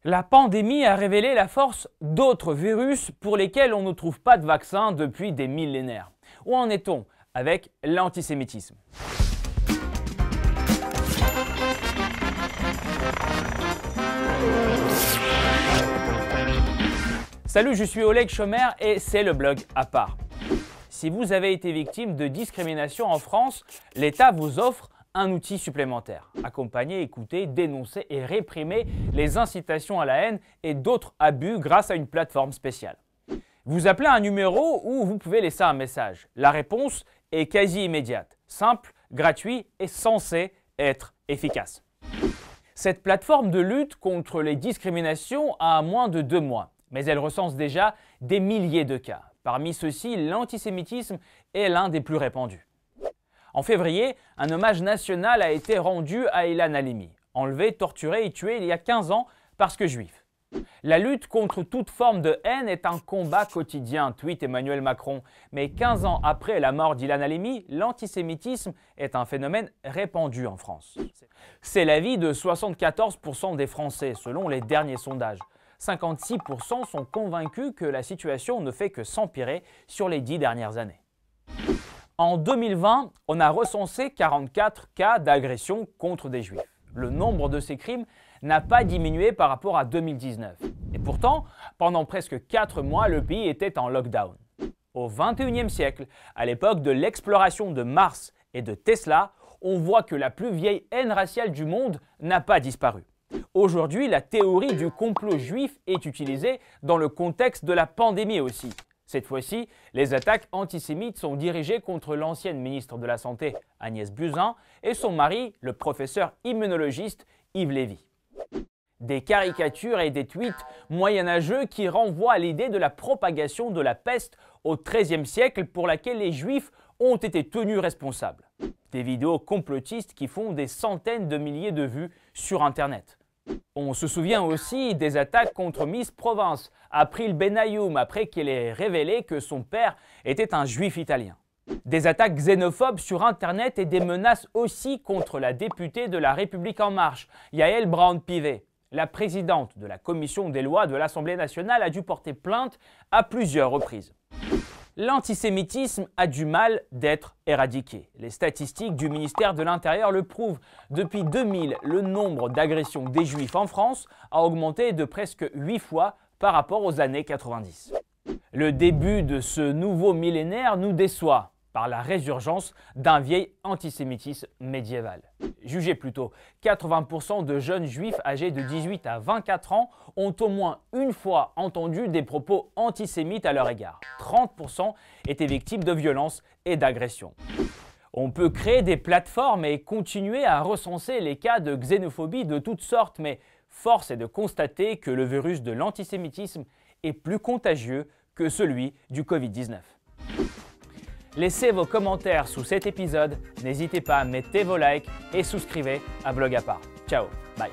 La pandémie a révélé la force d'autres virus pour lesquels on ne trouve pas de vaccin depuis des millénaires. Où en est-on avec l'antisémitisme? Salut, je suis Oleg Chomer et c'est le blog à part. Si vous avez été victime de discrimination en France, l'État vous offre un outil supplémentaire. Accompagner, écouter, dénoncer et réprimer les incitations à la haine et d'autres abus grâce à une plateforme spéciale. Vous appelez un numéro où vous pouvez laisser un message. La réponse est quasi immédiate, simple, gratuit et censée être efficace. Cette plateforme de lutte contre les discriminations a moins de 2 mois, mais elle recense déjà des milliers de cas. Parmi ceux-ci, l'antisémitisme est l'un des plus répandus. En février, un hommage national a été rendu à Ilan Halimi, enlevé, torturé et tué il y a 15 ans parce que juif. La lutte contre toute forme de haine est un combat quotidien, tweet Emmanuel Macron. Mais 15 ans après la mort d'Ilan Halimi, l'antisémitisme est un phénomène répandu en France. C'est l'avis de 74% des Français, selon les derniers sondages. 56% sont convaincus que la situation ne fait que s'empirer sur les 10 dernières années. En 2020, on a recensé 44 cas d'agression contre des juifs. Le nombre de ces crimes n'a pas diminué par rapport à 2019. Et pourtant, pendant presque 4 mois, le pays était en lockdown. Au XXIe siècle, à l'époque de l'exploration de Mars et de Tesla, on voit que la plus vieille haine raciale du monde n'a pas disparu. Aujourd'hui, la théorie du complot juif est utilisée dans le contexte de la pandémie aussi. Cette fois-ci, les attaques antisémites sont dirigées contre l'ancienne ministre de la Santé, Agnès Buzyn, et son mari, le professeur immunologiste Yves Lévy. Des caricatures et des tweets moyenâgeux qui renvoient à l'idée de la propagation de la peste au XIIIe siècle pour laquelle les Juifs ont été tenus responsables. Des vidéos complotistes qui font des centaines de milliers de vues sur Internet. On se souvient aussi des attaques contre Miss Provence, April Benayoum, après qu'elle ait révélé que son père était un juif italien. Des attaques xénophobes sur Internet et des menaces aussi contre la députée de La République En Marche, Yael Braun-Pivet. La présidente de la commission des lois de l'Assemblée nationale a dû porter plainte à plusieurs reprises. L'antisémitisme a du mal d'être éradiqué. Les statistiques du ministère de l'Intérieur le prouvent. Depuis 2000, le nombre d'agressions des Juifs en France a augmenté de presque 8 fois par rapport aux années 90. Le début de ce nouveau millénaire nous déçoit par la résurgence d'un vieil antisémitisme médiéval. Jugez plutôt, 80% de jeunes juifs âgés de 18 à 24 ans ont au moins une fois entendu des propos antisémites à leur égard. 30% étaient victimes de violences et d'agressions. On peut créer des plateformes et continuer à recenser les cas de xénophobie de toutes sortes, mais force est de constater que le virus de l'antisémitisme est plus contagieux que celui du Covid-19. Laissez vos commentaires sous cet épisode, n'hésitez pas à mettre vos likes et souscrivez à Blog à part. Ciao, bye.